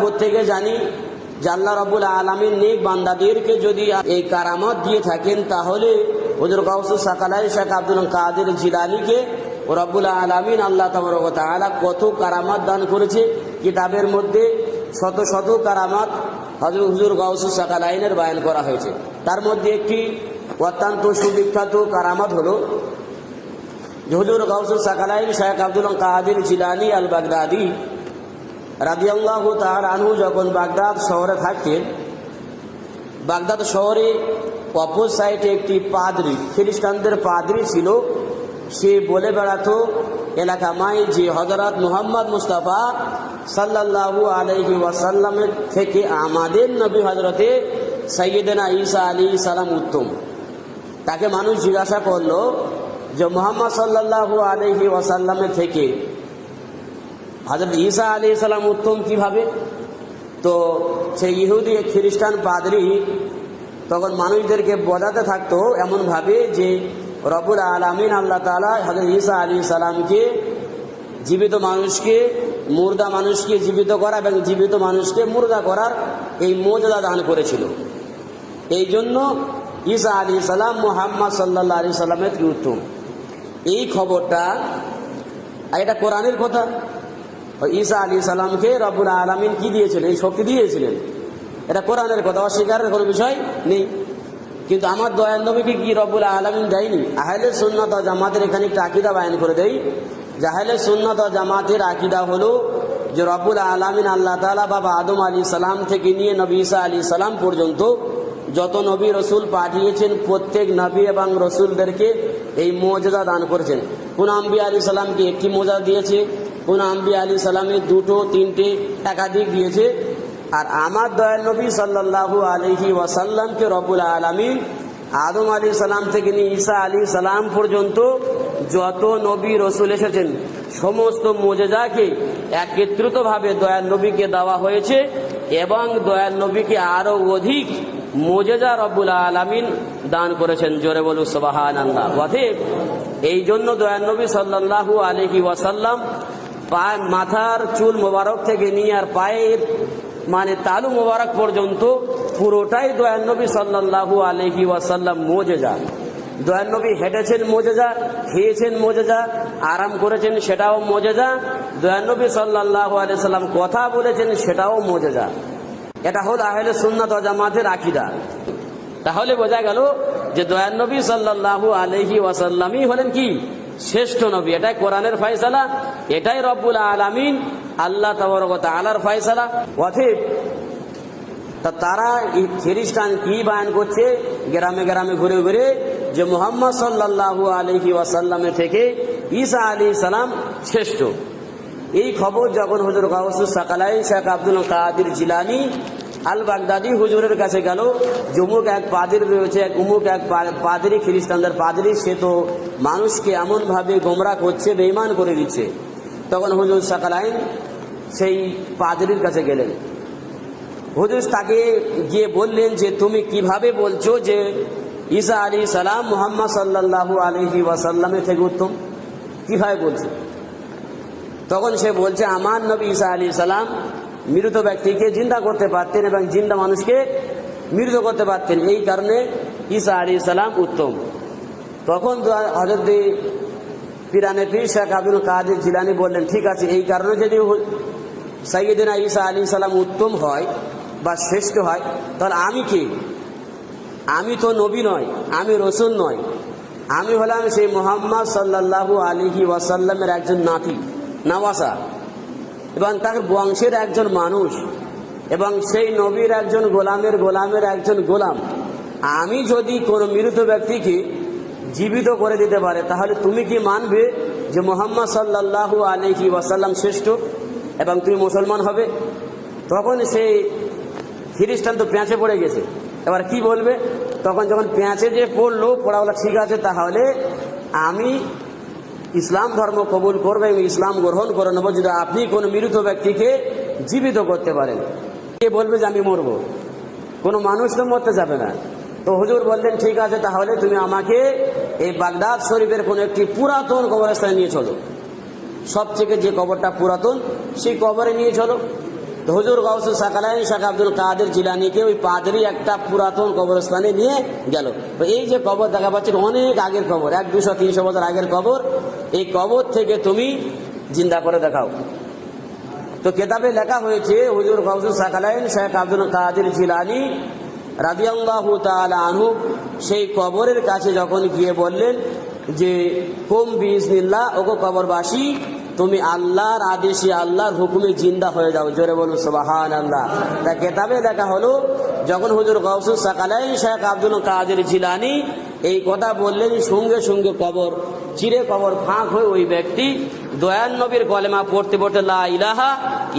প্রত্যেকে জানি যে আল্লাহ রাব্বুল আলামিন নেক বান্দাদেরকে যদি এই কারামত দিয়ে থাকেন, তাহলে হুজুর গাউসুস সাকালাই শেখ আব্দুল কাদের জিলানীকে রব্বুল আলামিন আল্লাহ তাবারক ওয়া তাআলা কত কারামত দান করেছে। কিতাবের মধ্যে শত শত কারামত হুজুর গাউসুস সাকালাইনের বয়ান করা হয়েছে। তার মধ্যে একটি অত্যন্ত সুবিখ্যাত কারামত হলো যে হুজুর গাউসুস সাকালাইন শেখ আব্দুল কাদের জিলানী আল বাগদাদি রাদিয়াল্লাহু তাআলা আনহু যখন বাগদাদ শহরে থাকতেন, বাগদাদ শহরে অপর সাইডে একটি পাদ্রী, খ্রিস্টানদের পাদ্রী ছিল। সে বলে বেড়াতো এলাকামায় যে হযরত মুহাম্মদ মুস্তাফা সাল্লাল্লাহু আলাইহি ওয়াসাল্লামের থেকে আমাদের নবী হযরতে সাইয়্যিদানা ঈসা আলাইহিস সালাম উত্তম। তাকে মানুষ জিজ্ঞাসা করলো যে মুহাম্মদ সাল্লাল্লাহু আলাইহি ওয়াসাল্লামের থেকে হযরত ঈসা আলাইহিস সালাম উত্তম কিভাবে? তো সেই ইহুদি খ্রিস্টান পাদ্রী তখন মানুষদেরকে বোঝাতে থাকতো এমনভাবে যে রব্বুল আলামিন আল্লাহ তাআলা হযরত ঈসা আলাইহিস সালামকে জীবিত মানুষকে মুর্দা মানুষকে জীবিত করা এবং জীবিত মানুষকে মুর্দা করার এই মুজিজা দান করেছিল। এই জন্য ঈসা আলাইহিস সালাম মুহাম্মদ সাল্লাল্লাহু আলাইহি সাল্লামের থেকে উত্তম। এই খবরটা, এটা কোরআনের কথা। ঈসা আলাইহিস সালামকে রব্বুল আলামিন কি দিয়েছিলেন? এই শক্তি দিয়েছিলেন। এটা কোরআনের কথা, অস্বীকারের কোনো বিষয় নেই। কিন্তু আমার দয়াল নবীকে কি রব্বুল আলামিন দেয়নি? আহলে সুন্নাত ওয়াল জামাতের এখানে একটা আকীদা বয়ান করে দেই যে আহলে সুন্নাত ওয়াল জামাতের আকীদা হলো যে রব্বুল আলামিন আল্লাহ তাআলা বাবা আদম আলাইহিস সালাম থেকে নিয়ে নবী ঈসা আলাইহিস সালাম পর্যন্ত যত নবী রসুল পাঠিয়েছেন, প্রত্যেক নবী এবং রসুলদেরকে এই মুজিজা দান করেছেন। কোন আম্বিয়া আলাইহিস সালামকে একটি মুজিজা দিয়েছে, কোন আম্বিয়া আলাইহিস সালামের দুটো, তিনটে, একাধিক দিয়েছে। আর আমার দয়াল নবী সাল্লাল্লাহু আলাইহি ওয়াসাল্লামকে রব্বুল আলামিন আদম আলাইহিস সালাম থেকে নিয়ে ঈসা আলাইহিস সালাম পর্যন্ত যত নবী রসুল এসেছেন, সমস্ত মুজিজাকে একত্রিতভাবে দয়াল নবীকে দেওয়া হয়েছে এবং দয়াল নবীকে আরো অধিক মুজিজা রব্বুল আলামিন দান করেছেন। জোরে বলু সুবহানাল্লাহ। অতএব এই জন্য দয়াল নবী সাল্লাল্লাহু আলাইহি ওয়াসাল্লাম মাথার চুল মোবারক থেকে নিয়ে আর পায়ের তালু মোবারক পর্যন্ত পুরোটাই দয়াল নবী সাল্লাল্লাহু আলাইহি ওয়াসাল্লাম মুজিজা। দয়াল নবী হেঁটেছেন মুজিজা, খেয়েছেন মুজিজা, আরাম করেছেন সেটাও মুজিজা। দয়াল নবী সাল্লাল্লাহু আলাইহি সাল্লাম কথা বলেছেন সেটাও মুজিজা। এটা হল আহলে সুন্নাত ওয়াল জামাতের আকীদা। তাহলে বোঝা গেল যে দয়াল নবী সাল্লাল্লাহু আলাইহি ওয়াসাল্লামই হলেন কি? শ্রেষ্ঠ নবী। এটাই কোরআনের ফয়সালা, এটাই রব্বুল আলামিন আল্লাহ তাবারক ওয়া তাআলার ফয়সালা। অতএব তারা খ্রিস্টান কি বয়ান করছে গ্রামে গ্রামে ঘুরে ঘুরে যে মুহাম্মদ সাল্লাল্লাহু আলাইহি ওয়াসাল্লামের থেকে ঈসা আলাইহিস সালাম শ্রেষ্ঠ। এই খবর যখন হুজুর গাউসুস সাকালাই শেখ আব্দুল কাদের জিলানী আল বাগদাদি হুজুরের কাছে গেল, জমুক এক পাদ্রী রয়েছে, উমুক এক পাদ্রী, খ্রিস্টানদের পাদ্রী, সে তো মানুষকে এমনভাবে গোমরা করছে, বেঈমান করে দিচ্ছে। তখন হুজুর সাকালাইন সেই পাদ্রীর কাছে গেলেন। হুজুর তাকে গিয়ে বললেন যে তুমি কিভাবে বলছো যে ঈসা আলাইহিস সালাম মুহাম্মদ সাল্লাল্লাহু আলাইহি ওয়াসাল্লামের থেকে উত্তম? কিভাবে বলছো? তখন সে বলছে আমার নবী ঈসা আলাইহিস সালাম মৃত ব্যক্তিকে জিন্দা করতে পারতেন এবং জিন্দা মানুষকে মৃত করতে পারতেন, এই কারণে ঈসা আলাইহিস সালাম উত্তম। তখন হযরত পীরানে পীর শেখ আব্দুল কাদের জিলানী বললেন ঠিক আছে, এই কারণে যদি সাইয়্যিদিনা ঈসা আলাইহিস সালাম উত্তম হয় বা শ্রেষ্ঠ হয়, তাহলে আমি কে? আমি তো নবী নয়, আমি রসুল নয়, আমি হলাম সেই মুহাম্মদ সাল্লাল্লাহু আলাইহি ওয়াসাল্লামের একজন নাতি, নওয়াসা, এবং তার বংশের একজন মানুষ, এবং সেই নবীর একজন গোলামের একজন গোলাম। আমি যদি কোনো মৃত ব্যক্তিকে জীবিত করে দিতে পারে, তাহলে তুমি কি মানবে যে মুহাম্মদ সাল্লাল্লাহু আলাইহি ওয়াসাল্লাম শ্রেষ্ঠ এবং তুমি মুসলমান হবে? তখন সেই খ্রিস্টান তো পেঁচে পড়ে গেছে, এবার কি বলবে? তখন যখন পেঁচে যে পড়লো, পড়া বলা ঠিক আছে, তাহলে আমি ইসলাম ধর্ম কবুল করবো এবং ইসলাম গ্রহণ করে নেবো যদি আপনি কোনো মৃত ব্যক্তিকে জীবিত করতে পারেন। কে বলবে যে আমি মরবো? কোনো মানুষ তো মরতে যাবে না। তো হুজুর বললেন ঠিক আছে, তাহলে তুমি আমাকে এই বাগদাদ শরীফের কোনো একটি পুরাতন কবরস্থানে নিয়ে চলো, সবথেকে যে কবরটা পুরাতন সেই কবরে নিয়ে চলো। তো হুজুর গাউসুল সাকালাইন শেখ আব্দুল কাদের জিলানীকে ওই পাদরি একটা পুরাতন কবরস্থানে নিয়ে গেল। তো এই যে কবর দেখা পাচ্ছে অনেক আগের কবর, 100-200-300 বছর আগের কবর, এই কবর থেকে তুমি জিন্দা করে দেখাও। তো কেতাবে লেখা হয়েছে হুজুর গাউসুল সাকালাইন শেখ আব্দুল কাদের জিলানী রাদিয়াল্লাহু তাআলা আনহু সেই কবরের কাছে যখন গিয়ে বললেন যে কুম বিইজনিল্লাহ, ওগো কবরবাসী তুমি আল্লাহর আদেশে আল্লাহর হুকুমে জিন্দা হয়ে যাও, জোরে বলুন সুবহানাল্লাহ। তা কেতাবে দেখা হলো যখন হুজুর গাউসুল সাকালাইন শেখ আব্দুল কাদের জিলানী এই কথা বললেন, সঙ্গে সঙ্গে কবর চিরে কবর ফাঁক হয়ে ওই ব্যক্তি দয়াল নবীর কলেমা পড়তে পড়তে লা ইলাহা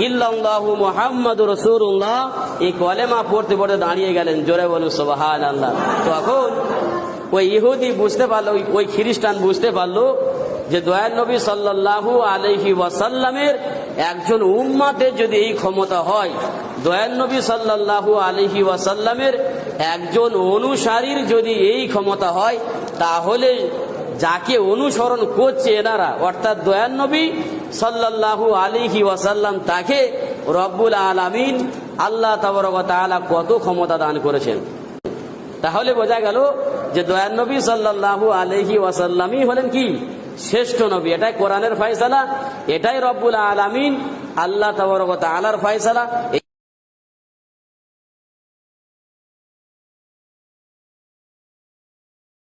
ইল্লাল্লাহু মুহাম্মাদুর রাসূলুল্লাহ এই কলেমা পড়তে পড়তে দাঁড়িয়ে গেলেন, জোরে বলুন সুবহানাল্লাহ। তখন ওই ইহুদি বুঝতে পারলো, ওই খ্রিস্টান বুঝতে পারলো যে দয়াল নবী সাল্লাল্লাহু আলাইহি ওয়াসাল্লামের একজন উম্মতের যদি এই ক্ষমতা হয়, দয়াল নবী সাল্লাল্লাহু আলাইহি ওয়াসাল্লামের একজন অনুসারীর যদি এই ক্ষমতা হয়, তাহলে যাকে অনুসরণ করছে এনারা অর্থাৎ দয়াল নবী সাল্লাল্লাহু আলাইহি ওয়াসাল্লাম, তাকে রব্বুল আলামিন আল্লাহ তাবারক ওয়া তাআলা কত ক্ষমতা দান করেছেন। তাহলে বোঝা গেল যে দয়াল নবী সাল্লাল্লাহু আলাইহি ওয়াসাল্লামই হলেন কি শ্রেষ্ঠ নবী। এটাই কোরআনের ফয়সালা, এটাই রব্বুল আলামিন আল্লাহ তাবারক ওয়া তাআলার ফয়সালা,